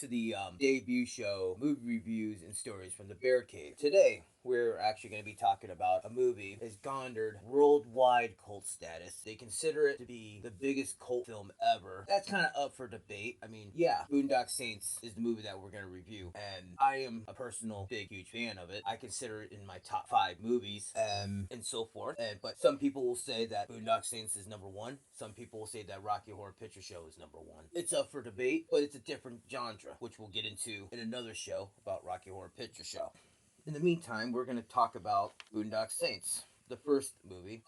to the debut show, movie reviews and stories from the Bear Cave. Today, we're actually going to be talking about a movie that has garnered worldwide cult status. They consider it to be the biggest cult film ever. That's kind of up for debate. I mean, yeah, Boondock Saints is the movie that we're going to review, and I am a personal big, huge fan of it. I consider it in my top 5 movies, and so forth. But some people will say that Boondock Saints is number 1. Some people will say that Rocky Horror Picture Show is number 1. It's up for debate, but it's a different genre, which we'll get into in another show about Rocky Horror Picture Show. In the meantime, we're going to talk about Boondock Saints, the first movie.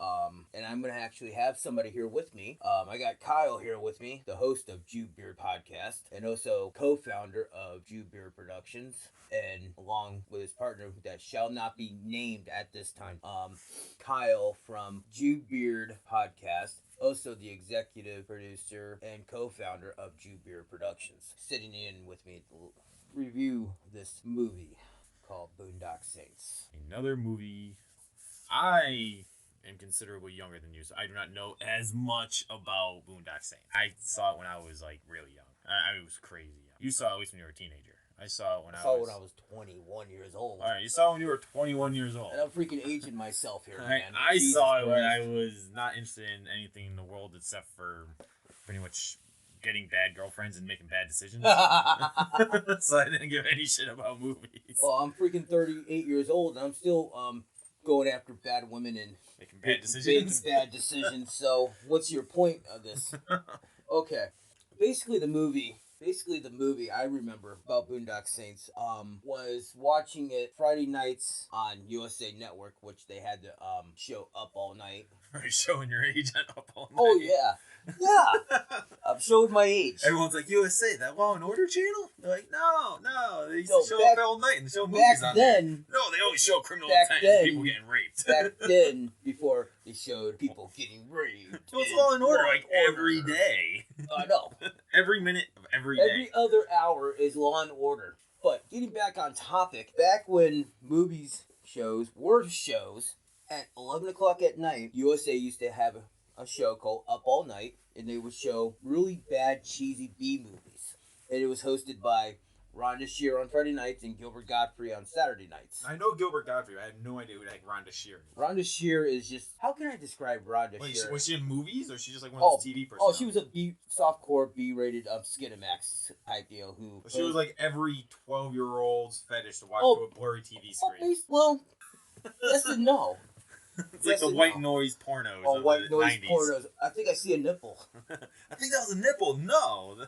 And I'm going to actually have somebody here with me. I got Kyle here with me, the host of Jew Beard Podcast, and also co-founder of Jew Beard Productions, and along with his partner that shall not be named at this time, Kyle from Jew Beard Podcast, also the executive producer and co-founder of Jew Beard Productions, sitting in with me to review this movie called Boondock Saints. Another movie. I am considerably younger than you, so I do not know as much about Boondock Saints. I saw it when I was like really young. I was crazy young. You saw it at least when you were a teenager. I saw it when I was 21 years old. All right, you saw it when you were 21 years old. And I'm freaking aging myself here, man. I saw it when I was not interested in anything in the world except for pretty much getting bad girlfriends and making bad decisions. So I didn't give any shit about movies. Well, I'm freaking 38 years old, and I'm still going after bad women and making bad decisions. So what's your point of this? Okay. Basically the movie I remember about Boondock Saints was watching it Friday nights on USA Network, which they had the show Up All Night. Are you showing your age on Up All Night? Oh, yeah. Yeah. I'm showing my age. Everyone's like, USA, that Law and Order channel? They're like, no. They used to show Up All Night and show movies on there. No, they always show criminal intent and people getting raped. Back then, before they showed people getting raped. It was Law and Order like every day. I know. Every minute of every day. Every other hour is Law and Order. But getting back on topic, back when shows were shows, at 11 o'clock at night, USA used to have a show called Up All Night, and they would show really bad, cheesy B movies. And it was hosted by Rhonda Shear on Friday nights and Gilbert Gottfried on Saturday nights. I know Gilbert Gottfried. I have no idea who the heck Rhonda Shear is. Rhonda Shear is just... How can I describe Rhonda Shear? Was she in movies, or is she just like one of those TV persons? Oh, she was a softcore B-rated Skinamax type deal. She was like every 12-year-old's fetish to watch through a blurry TV screen. Well, yes and no. It's like the white noise pornos. Oh, white noise 90s. pornos. I think I see a nipple. I think that was a nipple. No.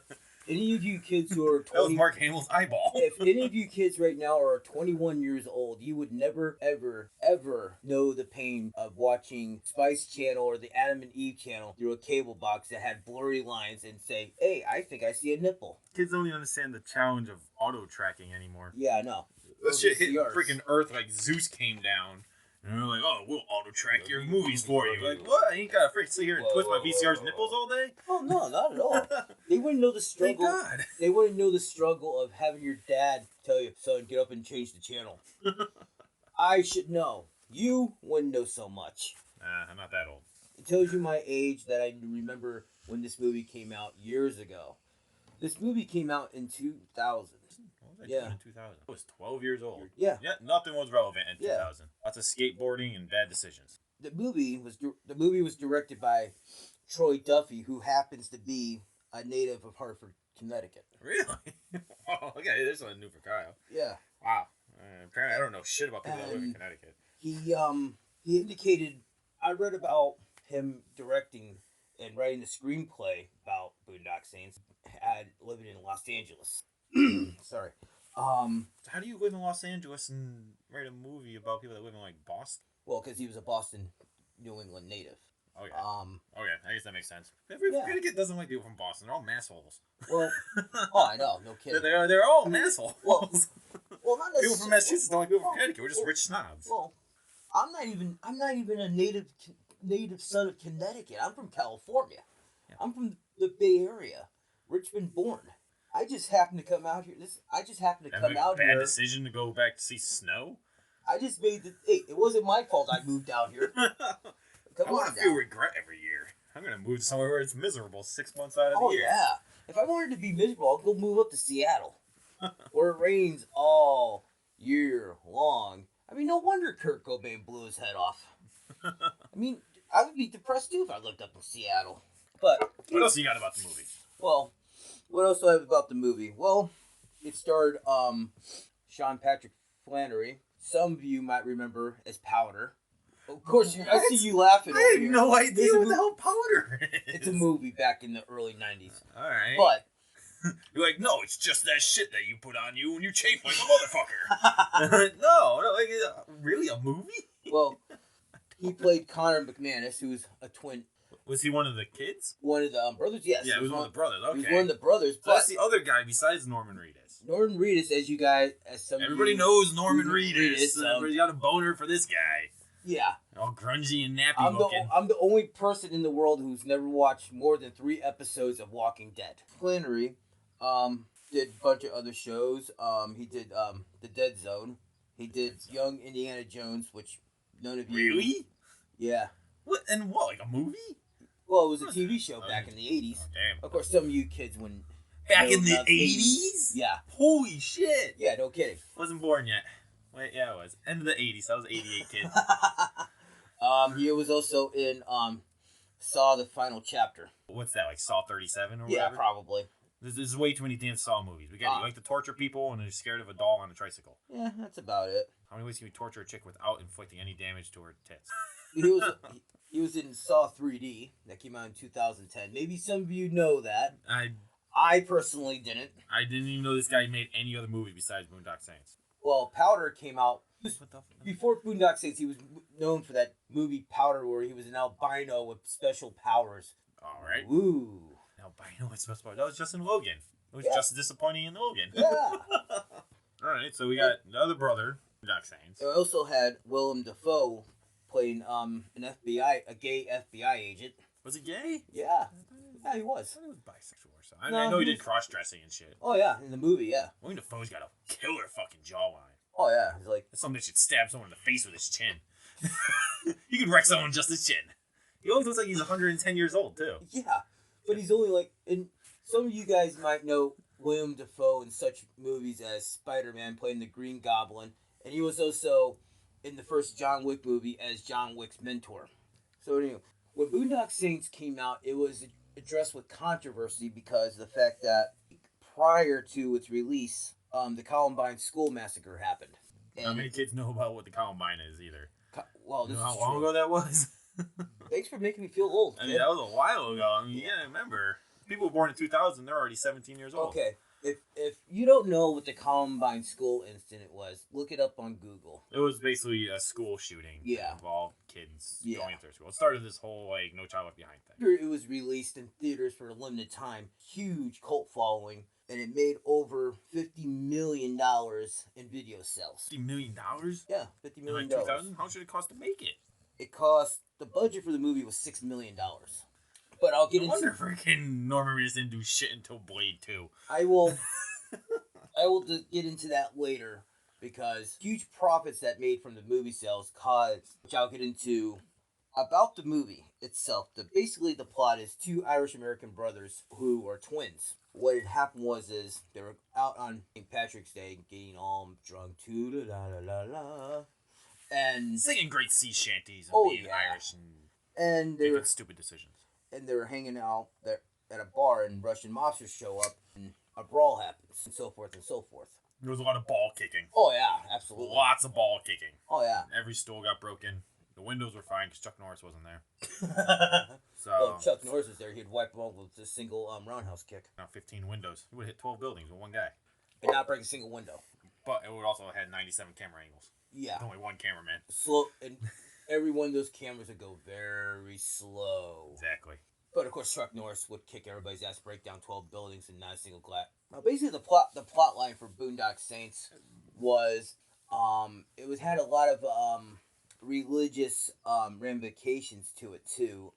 Any of you kids who are 20... That was Mark Hamill's eyeball. If any of you kids right now are 21 years old, you would never, ever, ever know the pain of watching Spice Channel or the Adam and Eve channel through a cable box that had blurry lines and say, hey, I think I see a nipple. Kids don't even understand the challenge of auto-tracking anymore. Yeah, I know. That shit hit freaking Earth like Zeus came down. And they're like, oh, we'll auto-track your movies for you. Like, what? I ain't got to sit here and twist my VCR's nipples all day? Oh, no, not at all. They wouldn't know the struggle. Thank God. They wouldn't know the struggle of having your dad tell you, son, get up and change the channel. I should know. You wouldn't know so much. Nah, I'm not that old. It tells you my age that I remember when this movie came out years ago. This movie came out in 2000. Yeah. In 2000. I was 12 years old. Yeah. Yeah, nothing was relevant in 2000. Lots of skateboarding and bad decisions. The movie was directed by Troy Duffy, who happens to be a native of Hartford, Connecticut. Really? Oh, okay, there's something new for Kyle. Yeah. Wow. Apparently I don't know shit about people that live in Connecticut. He indicated, I read about him directing and writing the screenplay about Boondock Saints living in Los Angeles. Sorry. How do you live in Los Angeles and write a movie about people that live in like Boston? Well, because he was a Boston, New England native. Okay. Okay, I guess that makes sense. Connecticut doesn't like people from Boston. They're all massholes. Well, I know, no kidding. They're all massholes. Well, not necessarily. People from Massachusetts don't like people from Connecticut. We're just rich snobs. Well, I'm not even a native son of Connecticut. I'm from California. Yeah. I'm from the Bay Area, Richmond born. I just happened to come out here. Bad decision to go back to see snow? I just made it wasn't my fault I moved out here. I want to feel regret every year. I'm going to move somewhere where it's miserable 6 months out of the year. Oh, yeah. If I wanted to be miserable, I'll go move up to Seattle. where it rains all year long. I mean, no wonder Kurt Cobain blew his head off. I mean, I would be depressed too if I lived up in Seattle. But What else you got about the movie? well, what else do I have about the movie? Well, it starred Sean Patrick Flannery. Some of you might remember as Powder. Of course, I see you laughing. I over had here. no idea what the hell Powder is. It's a movie back in the early 90s. All right. But you're like, no, it's just that shit that you put on you when you chafe like a motherfucker. no, like, really, a movie? Well, he played Connor McManus, who's a twin. Was he one of the kids? One of the brothers? Yes. Yeah, he was one of the brothers. Okay. He was one of the brothers. So that's the other guy besides Norman Reedus. Norman Reedus, Everybody knows Norman Reedus. Reedus Everybody's got a boner for this guy. Yeah. All grungy and nappy looking. I'm the only person in the world who's never watched more than 3 episodes of Walking Dead. Flannery did a bunch of other shows. He did The Dead Zone. He did Young Indiana Jones, which none of you... Really? Yeah. What? And what, like a movie? Well, it was a TV show back in the 80s. Oh, damn. Of course, some of you kids wouldn't... Back in the 80s? Yeah. Holy shit. Yeah, no kidding. Wasn't born yet. Wait, yeah, I was. End of the 80s. I was 88 kid. He was also in Saw the Final Chapter. What's that, like Saw 37 or whatever? Yeah, probably. There's way too many damn Saw movies. We got you like to torture people and you're scared of a doll on a tricycle. Yeah, that's about it. How many ways can we torture a chick without inflicting any damage to her tits? He was in Saw 3D that came out in 2010. Maybe some of you know that. I personally didn't. I didn't even know this guy made any other movie besides Boondock Saints. Well, Powder came out What the fuck? before Boondock Saints. He was known for that movie Powder, where he was an albino with special powers. All right. Ooh. Albino with special powers. That was just in Logan. It was Yeah. just as disappointing in Logan. Yeah. All right, so we got the other brother, Boondock Saints. I also had Willem Dafoe playing a gay FBI agent. Was he gay? Yeah. Yeah, he was. I thought he was bisexual or something. I know he did cross-dressing and shit. Oh, yeah, in the movie, yeah. William Dafoe's got a killer fucking jawline. Oh, yeah. He's like... That's something that should stab someone in the face with his chin. He could wreck someone with just his chin. He always looks like he's 110 years old, too. Yeah, but he's only like... And some of you guys might know William Dafoe in such movies as Spider-Man playing the Green Goblin. And he was also in the first John Wick movie as John Wick's mentor. So anyway, when Boondock Saints came out, it was addressed with controversy because of the fact that prior to its release, the Columbine school massacre happened. And Not many kids know about what the Columbine is either. Well, You this know how is long true. ago that was? Thanks for making me feel old. I mean, kid. that was a while ago. I mean, you gotta remember. People were born in 2000, they're already 17 years old. Okay, if you don't know what the Columbine school incident was, look it up on Google. It was basically a school shooting. Yeah. That involved kids Yeah. going into their school. It started this whole, like, No Child Left Behind thing. It was released in theaters for a limited time. Huge cult following, and it made over $50 million in video sales. $50 million? Yeah, $50 In million. like 2000? How much did it cost to make it? It cost, the budget for the movie was $6 million. But I'll get No wonder into... freaking Norman Reedus didn't do shit until Blade 2. I will get into that later, because huge profits that made from the movie sales caused, which I'll get into. About the movie itself, basically the plot is 2 Irish-American brothers who are twins. What had happened was they were out on St. Patrick's Day getting all drunk, too-da-la-la-la, and Singing great sea shanties and Oh, being yeah. Irish and they making were stupid decisions. hanging out there at a bar, and Russian mobsters show up, and a brawl happens, and so forth and so forth. There was a lot of ball kicking. Oh yeah, absolutely. Lots of ball kicking. Oh yeah. Every stool got broken. The windows were fine because Chuck Norris wasn't there. So, Well, if Chuck Norris was there, he'd wipe them over with a single roundhouse kick, now 15 windows. He would hit 12 buildings with one guy. and not break a single window. But it would also have had 97 camera angles. Yeah. With only one cameraman. Slow, and every one of those cameras would go very slow. Exactly. But of course, Chuck Norris would kick everybody's ass, break down 12 buildings, and not a single glass. Now, basically, the plot line for Boondock Saints was, it had a lot of religious ramifications to it too.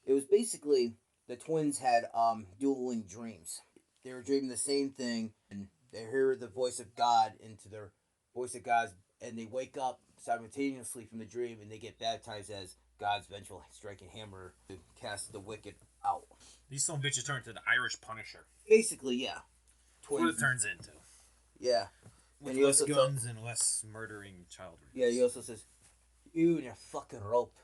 It was basically the twins had dueling dreams. They were dreaming the same thing, and they hear the voice of God into their voice of God, and they wake up simultaneously from the dream, and they get baptized as God's vengeful striking hammer to cast the wicked out. These some bitches turn into the Irish Punisher. Basically, yeah. That's what it turns into. Yeah. With And he less also guns and less murdering child rape. Yeah, he also says, "You and your fucking rope."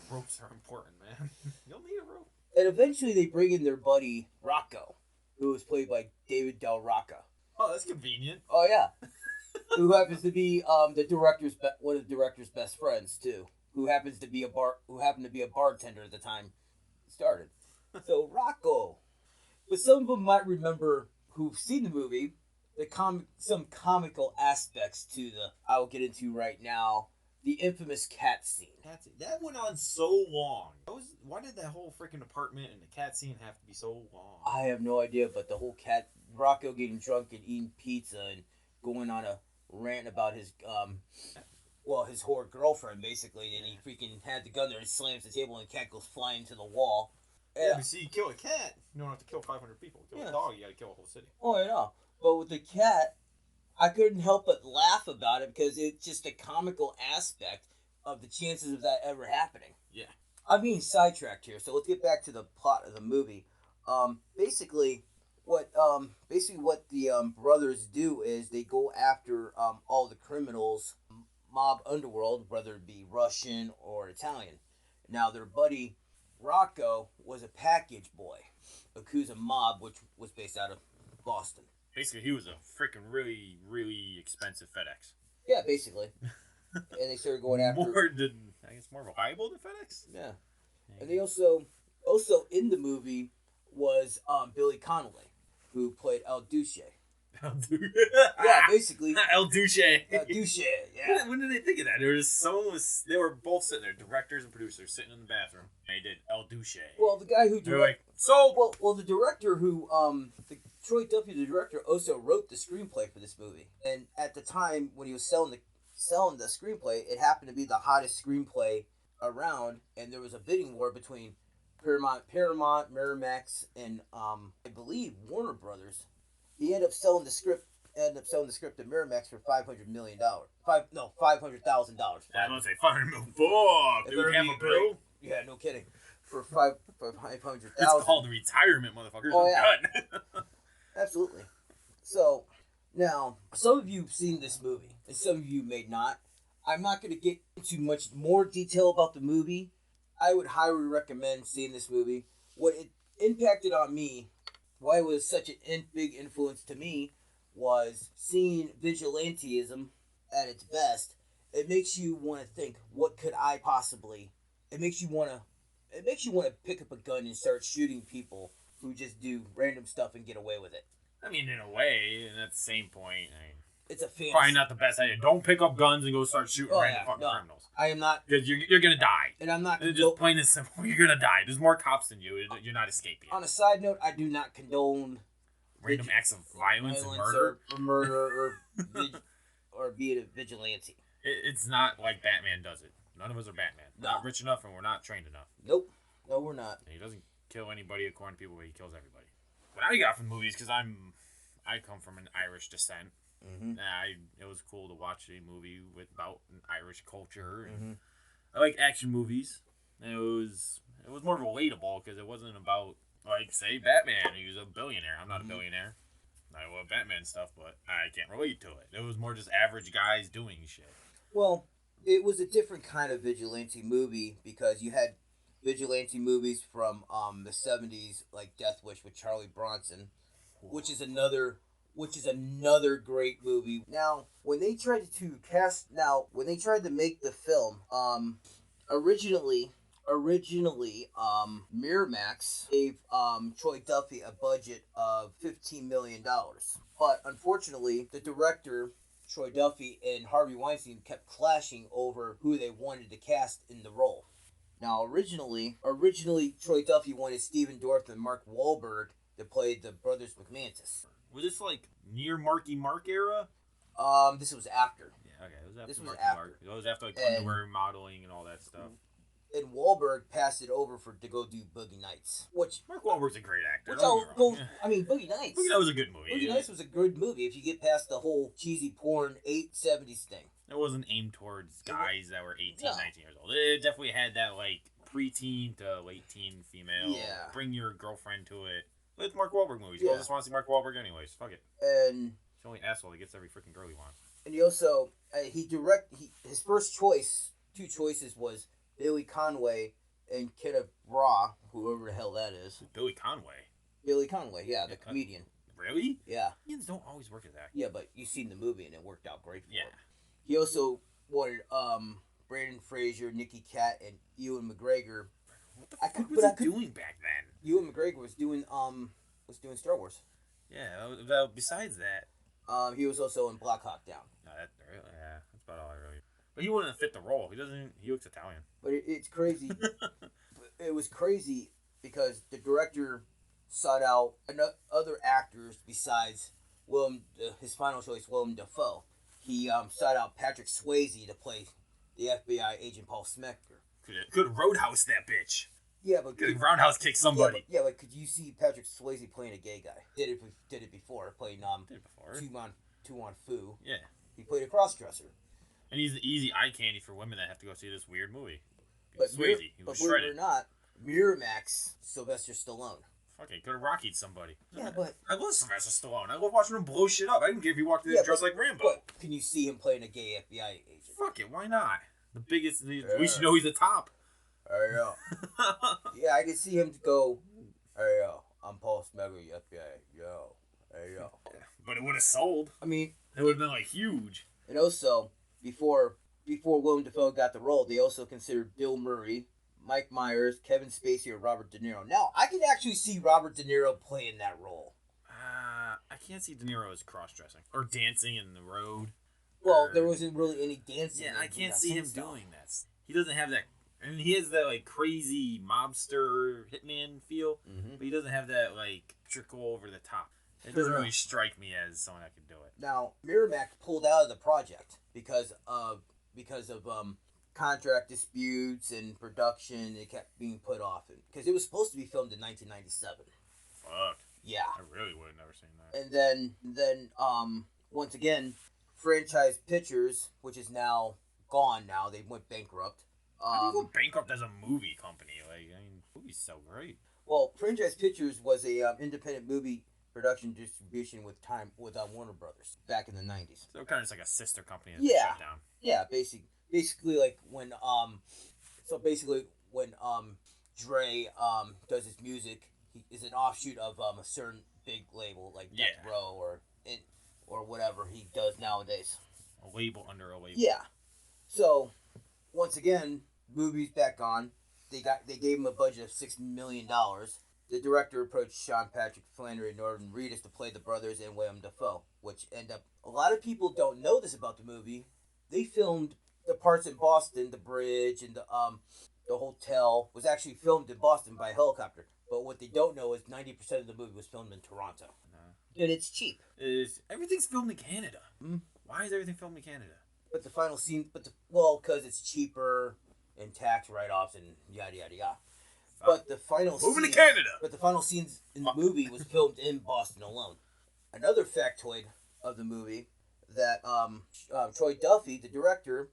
Ropes are important, man. You'll need a rope. And eventually they bring in their buddy Rocco, who was played by David Del Rocca. Oh, that's convenient. Oh yeah, who happens to be one of the director's best friends too. Who happened to be a bartender at the time it started. So Rocco, but some of them might remember who've seen the movie. Some comical aspects to the I will get into right now. The infamous cat scene. That went on so long. Why did that whole freaking apartment and the cat scene have to be so long? I have no idea, but the whole cat Rocco getting drunk and eating pizza and going on a rant about his his whore girlfriend basically, and he freaking had the gun there and slams the table and the cat goes flying to the wall. Yeah, but see, you kill a cat, you don't have to kill 500 people. Kill a dog, you gotta kill a whole city. Oh yeah, but with the cat, I couldn't help but laugh about it because it's just a comical aspect of the chances of that ever happening. Yeah. I'm being sidetracked here, so let's get back to the plot of the movie. Basically, what the brothers do is they go after all the criminals, mob underworld, whether it be Russian or Italian. Now, their buddy Rocco was a package boy, Yakuza mob, which was based out of Boston. Basically, he was a freaking really, really expensive FedEx. Yeah, basically. And they started going after more reliable than FedEx. Yeah, and they also in the movie was Billy Connolly, who played El Duce. Yeah, basically El Duce. El Duce. Yeah. When did they think of that? They were both sitting there, directors and producers, sitting in the bathroom. And they did El Duce. Well, the guy who they're like, so well, the director who Troy Duffy, the director, also wrote the screenplay for this movie. And at the time when he was selling the screenplay, it happened to be the hottest screenplay around, and there was a bidding war between Paramount, Miramax, and I believe Warner Brothers. He ended up selling the script to Miramax for $500,000. $500,000. I'm gonna say $500 million. Fuck, do we have a bill? Yeah, no kidding. For $500,000. It's called retirement, motherfuckers. Oh, yeah. Done. Absolutely. So, now, some of you have seen this movie, and some of you may not. I'm not going to get into much more detail about the movie. I would highly recommend seeing this movie. What it impacted on me, why it was such a big influence to me, was seeing vigilantism at its best. It makes you want to think, what could I possibly... It makes you want to pick up a gun and start shooting people who just do random stuff and get away with it. I mean, in a way, and at the same point, it's a fantasy. Probably not the best idea. Don't pick up guns and go start shooting random fucking criminals. I am not. Because you're going to die. And I'm not. Just plain and simple. You're going to die. There's more cops than you. You're not escaping. On a side note, I do not condone random acts of violence and murder. Or be it a vigilante. It's not like Batman does it. None of us are Batman. We're not rich enough and we're not trained enough. Nope. No, we're not. And he doesn't kill anybody according to people, but he kills everybody. What I got from movies, because I come from an Irish descent. Mm-hmm. It was cool to watch a movie about an Irish culture. And I like action movies. And it was more relatable because it wasn't about, like, say, Batman. He was a billionaire. I'm not a billionaire. I love Batman stuff, but I can't relate to it. It was more just average guys doing shit. Well, it was a different kind of vigilante movie because you had vigilante movies from the 70s, like Death Wish with Charlie Bronson, which is another great movie. Now, when they tried to make the film, originally Miramax gave Troy Duffy a budget of $15 million. But unfortunately, the director, Troy Duffy, and Harvey Weinstein kept clashing over who they wanted to cast in the role. Now, originally, Troy Duffy wanted Stephen Dorff and Mark Wahlberg to play the brothers McManus. Was this like near Marky Mark era? This was after. Yeah, okay. It was after This was Marky after. Mark. It was after like underwear modeling and all that stuff. And Wahlberg passed it over to go do Boogie Nights, which Mark Wahlberg's a great actor. Boogie Nights. Boogie Nights was a good movie. Boogie Nights was a good movie if you get past the whole cheesy porn 870s thing. It wasn't aimed towards guys that were 18, 19 years old. It definitely had that like preteen to late teen female. Yeah. Bring your girlfriend to it. It's Mark Wahlberg movies. You all just want to see Mark Wahlberg anyways. Fuck it. And he's the only asshole that gets every freaking girl he wants. And he also his first choice, two choices was Billy Conway and Kenneth Bra, whoever the hell that is. Billy Conway. Billy Conway, yeah, the comedian. Really? Yeah. Comedians don't always work as actors. Yeah, but you've seen the movie and it worked out great for him. Yeah. He also wanted Brandon Fraser, Nicky Cat, and Ewan McGregor. What the fuck was he doing back then? Ewan McGregor was doing Star Wars. Yeah. Besides that, he was also in Black Hawk Down. No, that's about all I really. But he wouldn't fit the role. He doesn't. He looks Italian. But it's crazy. It was crazy because the director sought out other actors besides his final choice, Willem Dafoe. He sought out Patrick Swayze to play the FBI agent Paul Smector. Could roadhouse that bitch. Yeah, but could roundhouse kick somebody. Yeah, but could you see Patrick Swayze playing a gay guy? Did it before playing Tu On Fu. Yeah, he played a crossdresser. And he's the easy eye candy for women that have to go see this weird movie. But Swayze, he was shredded. Believe it or not, Miramax, Sylvester Stallone. Okay, could have Rockied somebody. Yeah, but I love Sylvester Stallone. I love watching him blow shit up. I didn't care if he walked in there dressed like Rambo. But can you see him playing a gay FBI agent? Fuck it, why not? The biggest. We should know he's the top. Hey yo. Yeah, I can see him go. Hey yo, I'm Paul Smegger, FBI. Yo, hey yo. But it would have sold. I mean, it would have been like huge. And also, before Willem Dafoe got the role, they also considered Bill Murray, Mike Myers, Kevin Spacey, or Robert De Niro. Now, I can actually see Robert De Niro playing that role. I can't see De Niro as cross-dressing or dancing in the road. Well, there wasn't really any dancing. Yeah, I can't see him doing that. He doesn't have that. I mean, he has that like crazy mobster hitman feel, but he doesn't have that like trickle over the top. It doesn't really strike me as someone that could do it. Now, Miramax pulled out of the project because of contract disputes and production. It kept being put off because it was supposed to be filmed in 1997. Fuck. Yeah. I really would have never seen that. And then once again, Franchise Pictures, which is now gone. Now they went bankrupt. How do you go bankrupt as a movie company? Like, I mean, movies sell great. Well, Franchise Pictures was a independent movie production distribution with Warner Brothers back in the 90s. So kind of just like a sister company that shut down. Yeah, basically like when Dre does his music, he is an offshoot of a certain big label like Death Row or whatever he does nowadays. A label under a label. Yeah. So once again, movies back on. They gave him a budget of $6 million. The director approached Sean Patrick Flannery and Norman Reedus to play the brothers and Willem Dafoe, which end up... A lot of people don't know this about the movie. They filmed the parts in Boston, the bridge and the hotel was actually filmed in Boston by helicopter. But what they don't know is 90% of the movie was filmed in Toronto. And it's cheap. Everything's filmed in Canada. Why is everything filmed in Canada? But the final scene... because it's cheaper and tax write-offs and yada, yada, yada. But the final moving to Canada. But the final scenes in the movie was filmed in Boston alone. Another factoid of the movie that Troy Duffy, the director,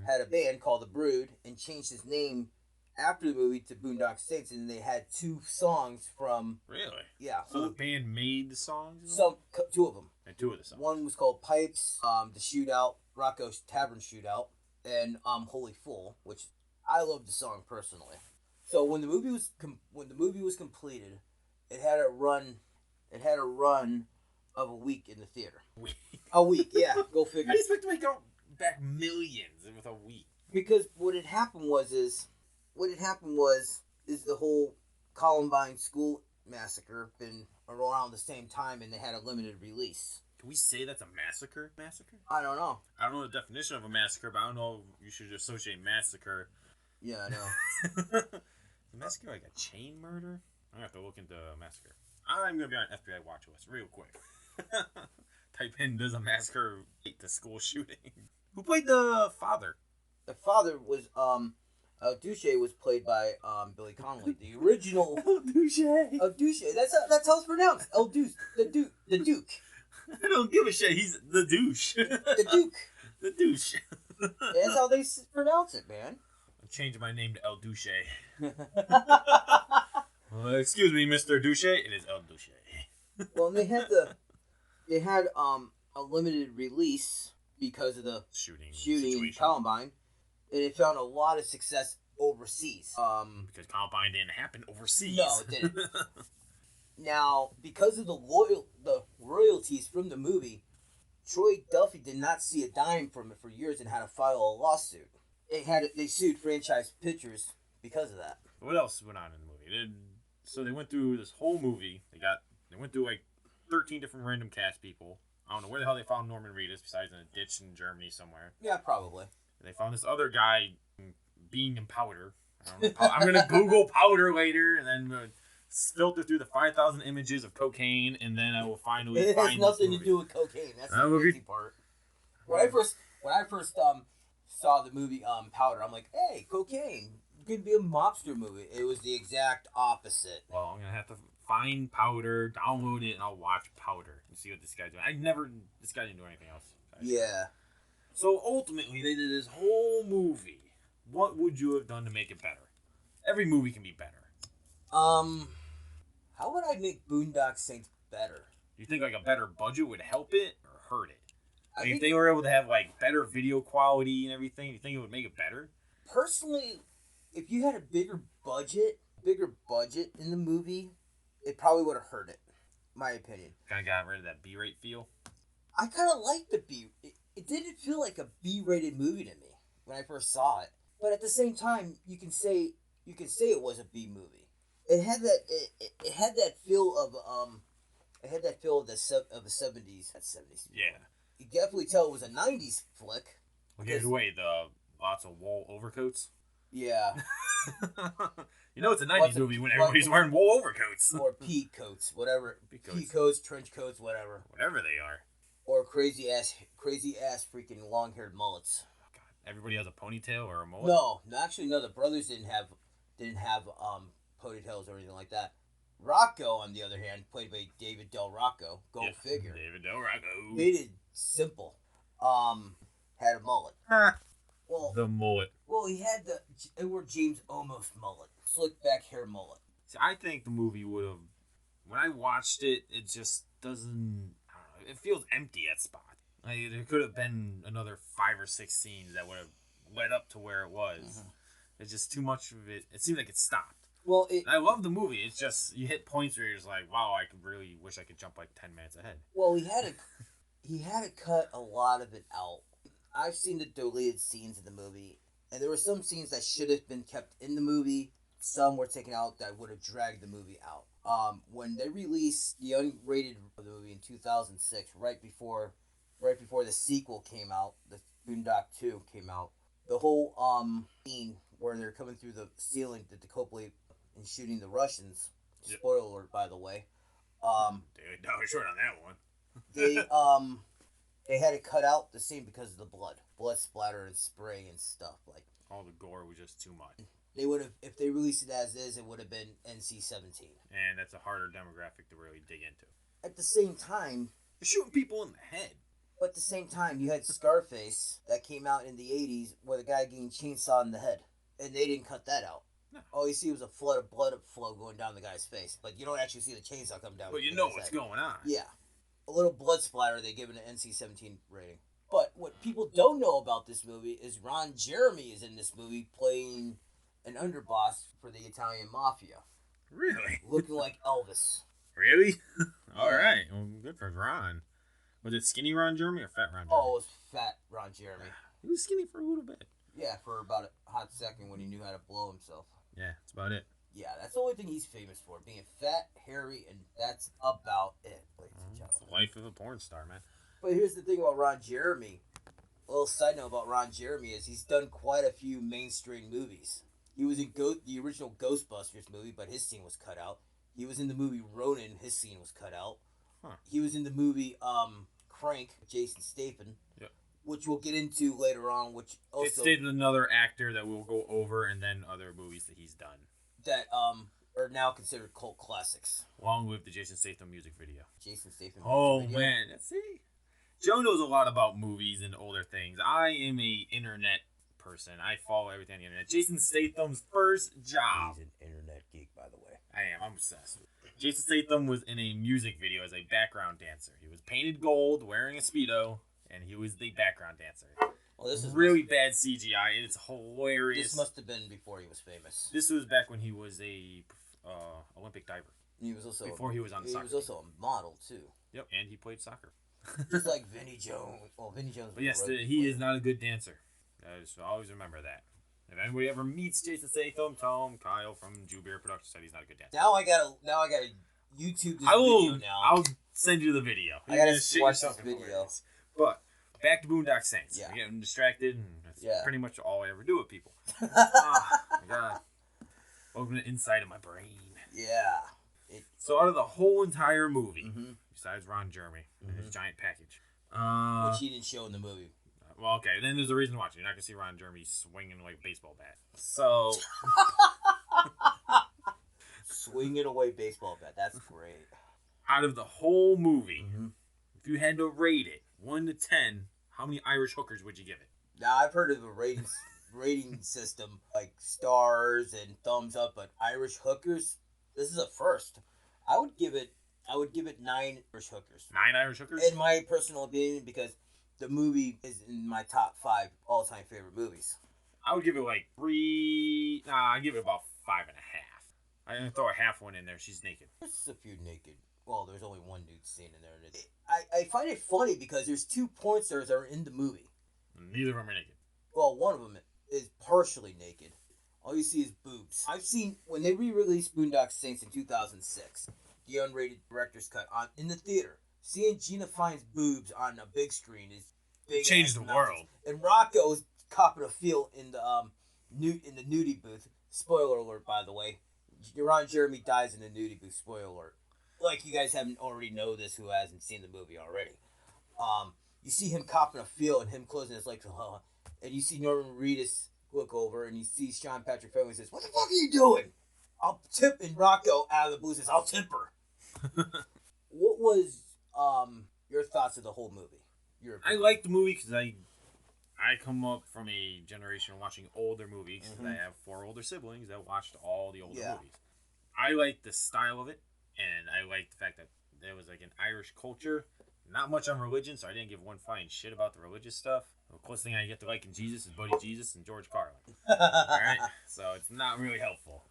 had a band called The Brood and changed his name after the movie to Boondock Saints, and they had two songs from. Really? Yeah. So the band made the songs. Two of them. And two of the songs. One was called Pipes, the Shootout, Rocco's Tavern Shootout, and Holy Fool, which I love the song personally. So when the movie was completed, it had a run of a week in the theater. A week, yeah. Go figure. I expect to make back millions with a week. Because what had happened was the whole Columbine school massacre been around the same time, and they had a limited release. Can we say that's a massacre? Massacre? I don't know. I don't know the definition of a massacre, but I don't know if you should associate massacre. Yeah, I know. Is massacre like a chain murder? I'm gonna have to look into massacre. I'm gonna be on FBI watch list real quick. Type in does a massacre relate to school shooting? Who played the father? The father was El Duce was played by Billy Connolly. The original El Duce. El Duce. That's how it's pronounced. El Duce. The Duke. I don't give a shit. He's the douche. The Duke. The douche. That's how they pronounce it, man. I'm changing my name to El Duce. Excuse me, Mr. Douche. It is El Douche. Well, and they had a limited release because of the shooting in Columbine, and it found a lot of success overseas. Because Columbine didn't happen overseas. No, it didn't. Now, because of the royalties from the movie, Troy Duffy did not see a dime from it for years and had to file a lawsuit. They sued Franchise Pictures because of that. What else went on in the movie? So they went through this whole movie. They went through like 13 different random cast people. I don't know where the hell they found Norman Reedus besides in a ditch in Germany somewhere. Yeah, probably. They found this other guy being in powder. I don't know. I'm going to Google powder later and then filter through the 5,000 images of cocaine, and then I will finally find It has nothing to do with cocaine. That's the crazy part. When I first saw the movie Powder, I'm like, hey, cocaine. It could be a mobster movie. It was the exact opposite. Well, I'm going to have to find Powder, download it, and I'll watch Powder and see what this guy's doing. This guy didn't do anything else. Yeah. So ultimately, they did this whole movie. What would you have done to make it better? Every movie can be better. How would I make Boondock Saints better? You think like a better budget would help it or hurt it? Like if they were able to have like better video quality and everything, you think it would make it better? Personally, if you had a bigger budget in the movie, it probably would have hurt it. My opinion. Kind of got rid of that B-rate feel. I kind of liked the B. It didn't feel like a B-rated movie to me when I first saw it. But at the same time, you can say it was a B movie. It had that feel of the 70s. That's 70s. Yeah. You definitely tell it was a 90s flick. Okay, wait, lots of wool overcoats? Yeah. You know it's a 90s movie when everybody's wearing wool overcoats. Or pea coats, whatever. Pea coats, trench coats, whatever. Whatever they are. Or crazy ass freaking long-haired mullets. Oh, God. Everybody has a ponytail or a mullet? No, actually no, the brothers didn't have ponytails or anything like that. Rocco, on the other hand, played by David Del Rocco. Go figure. David Del Rocco. Made it simple. Had a mullet. Well, the mullet. Well, he had the Edward James Olmos mullet. Slick back hair mullet. See, I think the movie would have... When I watched it, it just doesn't... I don't know, it feels empty at spots. Like, there could have been another 5 or 6 scenes that would have led up to where it was. Mm-hmm. It's just too much of it. It seems like it stopped. Well, I love the movie. It's just you hit points where you're just like, wow, I could really wish I could jump like 10 minutes ahead. Well, he had to cut a lot of it out. I've seen the deleted scenes in the movie, and there were some scenes that should have been kept in the movie. Some were taken out that would have dragged the movie out. When they released the unrated movie in 2006, right before the sequel came out, the Boondock 2 came out, the whole scene where they're coming through the ceiling to Copley and shooting the Russians. Yep. Spoiler alert, by the way. Dude, no, short on that one. They had to cut out the scene because of the blood splatter and spray and stuff. Like all the gore was just too much. They would have, if they released it as is, it would have been NC-17. And that's a harder demographic to really dig into. At the same time, you're shooting people in the head. But at the same time, you had Scarface that came out in the 80s where the guy getting chainsawed in the head. And they didn't cut that out. No. All you see was a flood of blood flow going down the guy's face. But you don't actually see the chainsaw come down. But you know what's going on. Yeah. A little blood splatter, they give it an NC-17 rating. But what people don't know about this movie is Ron Jeremy is in this movie playing an underboss for the Italian Mafia. Really? Looking like Elvis. Really? All right. Well, good for Ron. Was it skinny Ron Jeremy or fat Ron Jeremy? Oh, it was fat Ron Jeremy. He was skinny for a little bit. Yeah, for about a hot second when he knew how to blow himself. Yeah, that's about it. Yeah, that's the only thing he's famous for, being fat, hairy, and that's about it. It's the life of a porn star, man. But here's the thing about Ron Jeremy. A little side note about Ron Jeremy is he's done quite a few mainstream movies. He was in the original Ghostbusters movie, but his scene was cut out. He was in the movie Ronin, his scene was cut out. Huh. He was in the movie Crank, Jason Statham. Yep. Which we'll get into later on, which also... It's stated another actor that we'll go over, and then other movies that he's done. That are now considered cult classics. Along with the Jason Statham music video. Jason Statham music video. Oh, man. See? Joe knows a lot about movies and older things. I am a internet person. I follow everything on the internet. Jason Statham's first job. He's an internet geek, by the way. I am. I'm obsessed. Jason Statham was in a music video as a background dancer. He was painted gold, wearing a Speedo, and he was the background dancer. Well, this is really bad CGI. It's hilarious. This must have been before he was famous. This was back when he was a Olympic diver. He was also before he was on the soccer He was also a model too. Yep, and he played soccer. Just like Vinny Jones. Well, Vinny Jones. But yes, he is not a good dancer. Just always remember that. If anybody ever meets Jason Statham, tell him Kyle from Jew Beer Productions said he's not a good dancer. Now I gotta YouTube this video now. I'll send you the video. I gotta watch this video. But back to Boondock Saints. Yeah. We're getting distracted, and that's pretty much all I ever do with people. Oh my god. Welcome to the inside of my brain. Yeah. So out of the whole entire movie, besides Ron Jeremy and his giant package, which he didn't show in the movie. Well, okay, then there's a reason to watch it. You're not gonna see Ron Jeremy swinging like a baseball bat. So swinging away baseball bat. That's great. Out of the whole movie, if you had to rate it 1 to 10, how many Irish hookers would you give it? Now I've heard of a rating system like stars and thumbs up, but Irish hookers, this is a first. I would give it 9 Irish hookers. 9 Irish hookers? In my personal opinion, because the movie is in my top 5 all-time favorite movies. I would give it like 3. I'd give it about 5.5. I'm gonna throw a half one in there. She's naked. There's a few naked. Well, there's only one nude scene in there. I find it funny because there's 2 porn stars that are in the movie. Neither of them are naked. Well, one of them is partially naked. All you see is boobs. I've seen, when they re-released Boondock Saints in 2006, the unrated director's cut in the theater, seeing Gina Fine's boobs on a big screen is big. Changed the world. And Rocco's copping a feel in the nudie booth. Spoiler alert, by the way. Ron Jeremy dies in the nudie booth. Spoiler alert. Like you guys haven't already know this who hasn't seen the movie already. You see him copping a feel and him closing his legs, and you see Norman Reedus look over and you see Sean Patrick Fenley and says, "What the fuck are you doing?" I'll tip, and Rocco out of the blue says, "I'll tip her." What was your thoughts of the whole movie? I like the movie because I come up from a generation watching older movies. I have 4 older siblings that watched all the older movies. I like the style of it, and I like the fact that there was like an Irish culture. Not much on religion, so I didn't give one flying shit about the religious stuff. The closest thing I get to liking Jesus is Buddy Jesus and George Carlin. Alright? So it's not really helpful.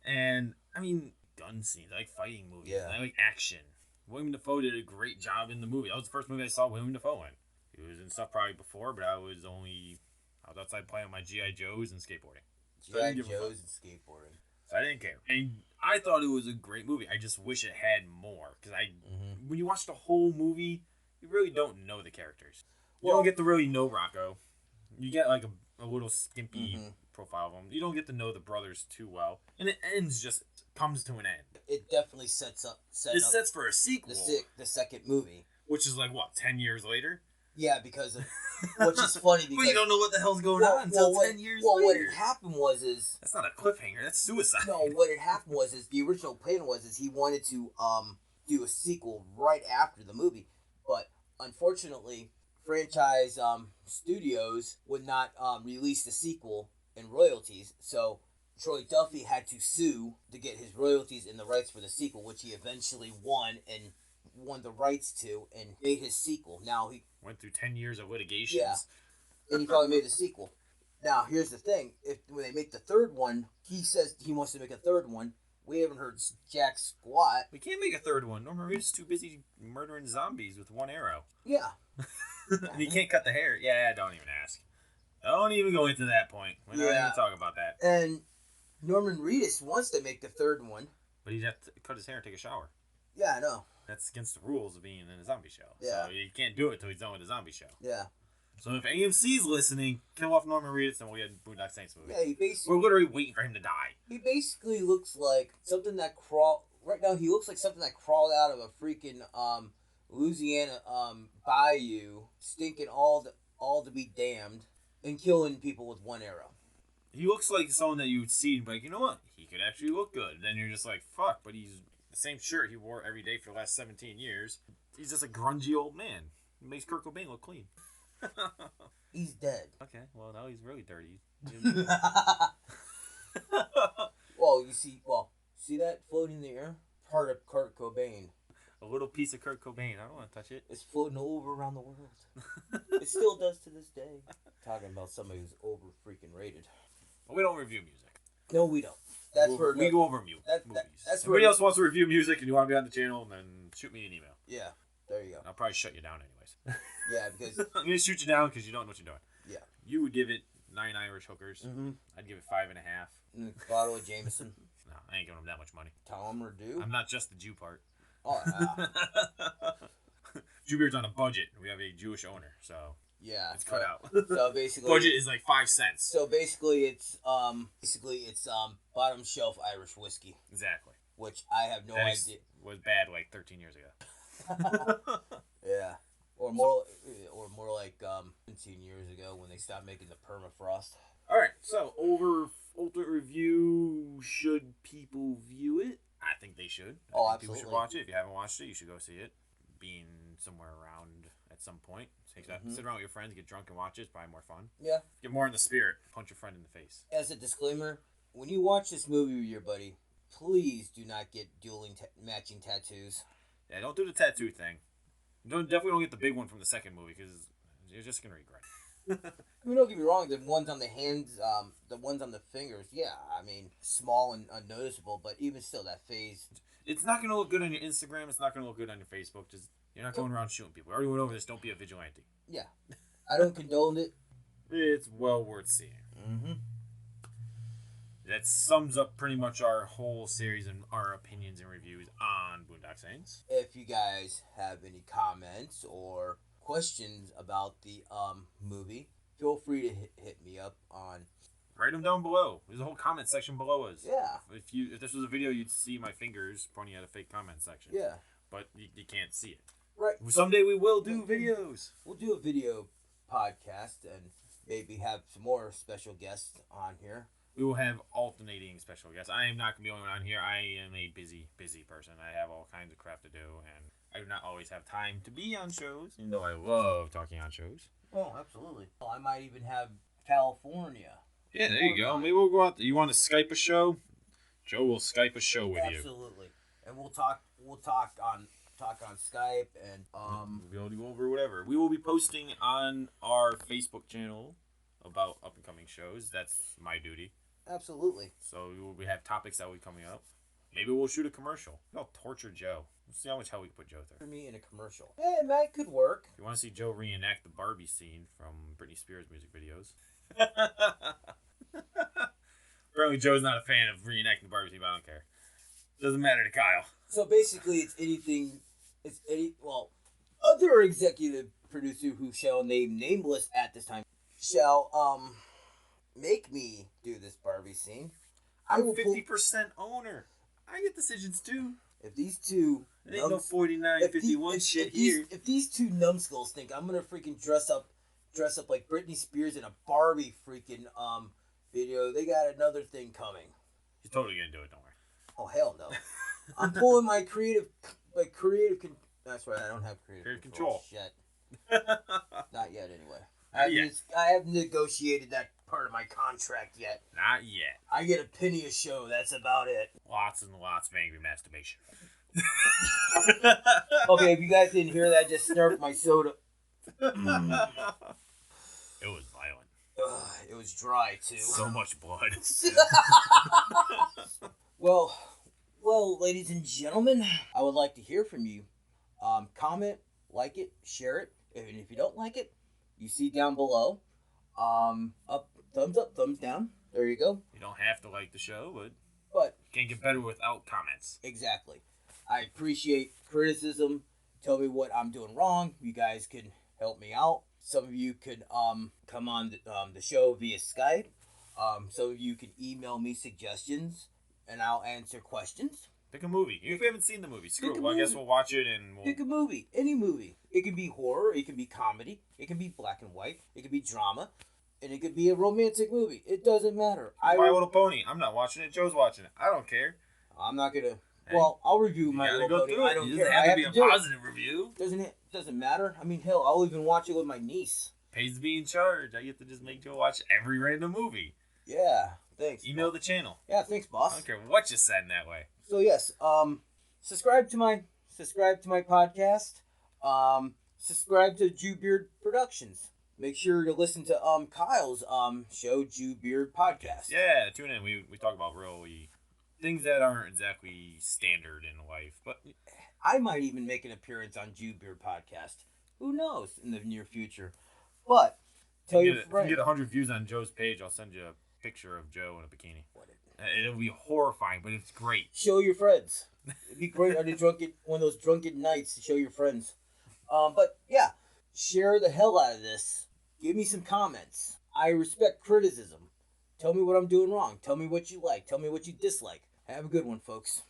And, I mean, gun scenes. I like fighting movies. Yeah. I like action. William Dafoe did a great job in the movie. That was the first movie I saw William Dafoe in. He was in stuff probably before, but I was outside playing with my G.I. Joes and skateboarding. G.I. Joes and skateboarding. So I didn't care. And I thought it was a great movie. I just wish it had more. Because when you watch the whole movie, you really don't know the characters. You don't get to really know Rocco. You get like a little skimpy profile of them. You don't get to know the brothers too well. And it comes to an end. It definitely sets for a sequel. The second movie. Which is like, what, 10 years later? Yeah, because of, which is funny because... Well, you don't know what the hell's going on until 10 years later. What had happened was... That's not a cliffhanger, that's suicide. No, what had happened was the original plan was he wanted to do a sequel right after the movie. But unfortunately, franchise studios would not release the sequel and royalties. So Troy Duffy had to sue to get his royalties and the rights for the sequel, which he eventually won the rights to and made his sequel. Now he went through 10 years of litigation. Yeah, and he probably made the sequel. Now here's the thing: when they make the third one, he says he wants to make a third one. We haven't heard jack squat. We can't make a third one. Norman Reedus is too busy murdering zombies with one arrow. Yeah, and he can't cut the hair. Yeah, don't even ask. Don't even go into that point. We're not even talk about that. And Norman Reedus wants to make the third one, but he'd have to cut his hair and take a shower. Yeah, I know. That's against the rules of being in a zombie show. Yeah. So you can't do it till he's done with the zombie show. Yeah. So if AMC's listening, kill off Norman Reedus and we'll get a Boondock Saints movie. Yeah, we're literally waiting for him to die. He basically looks like something that right now he looks like something that crawled out of a freaking Louisiana bayou, stinking all to be damned, and killing people with one arrow. He looks like someone that you would see and be like, you know what? He could actually look good. Then you're just like, fuck, but he's the same shirt he wore every day for the last 17 years. He's just a grungy old man. He makes Kurt Cobain look clean. He's dead. Okay, well, now he's really dirty. See that floating in the air? Part of Kurt Cobain. A little piece of Kurt Cobain. I don't want to touch it. It's floating over around the world. It still does to this day. Talking about somebody who's over freaking rated. But we don't review music. No, we don't. That's we go over movies. That's Somebody else wants to review music and you want to be on the channel, then shoot me an email. Yeah, there you go. I'll probably shut you down anyways. Yeah, because I'm going to shoot you down because you don't know what you're doing. Yeah. You would give it 9 Irish hookers. Mm-hmm. I'd give it 5.5. And a bottle of Jameson. No, I ain't giving them that much money. Tom or do? I'm not just the Jew part. Oh, Jew beer's on a budget. We have a Jewish owner, so yeah, it's cut out. So basically, budget is like 5 cents. So basically, it's bottom shelf Irish whiskey. Exactly. Which I have no idea was bad like 13 years ago. Yeah, or more like 17 years ago when they stopped making the permafrost. All right, so over ultimate review, should people view it? I think they should. Oh, I think absolutely. People should watch it. If you haven't watched it, you should go see it. Being somewhere around at some point, sit around with your friends, get drunk and watch it. It's probably more fun. Yeah. Get more in the spirit. Punch your friend in the face. As a disclaimer, when you watch this movie with your buddy, please do not get matching tattoos. Yeah, don't do the tattoo thing. Definitely don't get the big one from the second movie because you're just gonna regret it. I mean, don't get me wrong. The ones on the hands, the ones on the fingers, yeah. I mean, small and unnoticeable, but even still, that phase. It's not gonna look good on your Instagram. It's not gonna look good on your Facebook. You're not going around shooting people. We already went over this. Don't be a vigilante. Yeah, I don't condone it. It's well worth seeing. Mm-hmm. That sums up pretty much our whole series and our opinions and reviews on Boondock Saints. If you guys have any comments or questions about the movie, feel free to hit me up on. Write them down below. There's a whole comment section below us. Yeah. If this was a video, you'd see my fingers pointing at a fake comment section. Yeah. But you can't see it. Right. Someday we will do videos. We'll do a video podcast and maybe have some more special guests on here. We will have alternating special guests. I am not going to be the only one on here. I am a busy person. I have all kinds of crap to do, and I do not always have time to be on shows, even though I love talking on shows. Oh, absolutely. Well, I might even have California. Yeah, there you go. Maybe we'll go out. You want to Skype a show? Joe will Skype a show with you. Absolutely. And we'll talk on Skype and we'll be able to go over whatever. We will be posting on our Facebook channel about up and coming shows. That's my duty. Absolutely. So we have topics that will be coming up. Maybe we'll shoot a commercial. I'll torture Joe. We'll see how much hell we can put Joe through. For me in a commercial. Yeah, that could work. If you want to see Joe reenact the Barbie scene from Britney Spears music videos. Apparently Joe's not a fan of reenacting the Barbie scene, but I don't care. Doesn't matter to Kyle. So basically other executive producer who shall name nameless at this time shall make me do this Barbie scene. I'm 50% owner. I get decisions too. If these two... It ain't no 49-51 shit here. If these two numbskulls think I'm gonna freaking dress up like Britney Spears in a Barbie freaking video, they got another thing coming. He's totally gonna do it, don't worry. Oh, hell no. I'm pulling my creative... That's right, I don't have creative control. Shit. Not yet, anyway. I haven't negotiated that part of my contract yet. Not yet. I get a penny a show. That's about it. Lots and lots of angry masturbation. Okay, if you guys didn't hear that, just snurf my soda. It was violent. It was dry, too. So much blood. Well, ladies and gentlemen, I would like to hear from you. Comment, like it, share it. And if you don't like it, you see down below. Thumbs up, thumbs down. There you go. You don't have to like the show, but you can't get better without comments. Exactly. I appreciate criticism. Tell me what I'm doing wrong. You guys can help me out. Some of you could come on the show via Skype. Some of you can email me suggestions, and I'll answer questions. Pick a movie. If we haven't seen the movie, screw it. Well, I guess we'll watch it and we'll... Pick a movie. Any movie. It can be horror. It can be comedy. It can be black and white. It can be drama. And it could be a romantic movie. It doesn't matter. My Little Pony. I'm not watching it. Joe's watching it. I don't care. I'm not going to... Well, I'll review My Little Pony. I don't care. I have to be a positive review. Doesn't matter. I mean, hell, I'll even watch it with my niece. Pays to be in charge. I get to just make Joe watch every random movie. Yeah. Thanks. Email the channel. Yeah, thanks, boss. I don't care what you said in that way. So yes, subscribe to my podcast. Subscribe to Jewbeard Productions. Make sure to listen to Kyle's show, Jewbeard Podcast. Yeah, tune in. We talk about really things that aren't exactly standard in life, but I might even make an appearance on Jewbeard Podcast. Who knows in the near future? But tell your if you friends. get 100 views on Joe's page, I'll send you a picture of Joe in a bikini. It'll be horrifying, but it's great. Show your friends. It'd be great on one of those drunken nights to show your friends. But yeah, share the hell out of this. Give me some comments. I respect criticism. Tell me what I'm doing wrong. Tell me what you like. Tell me what you dislike. Have a good one, folks.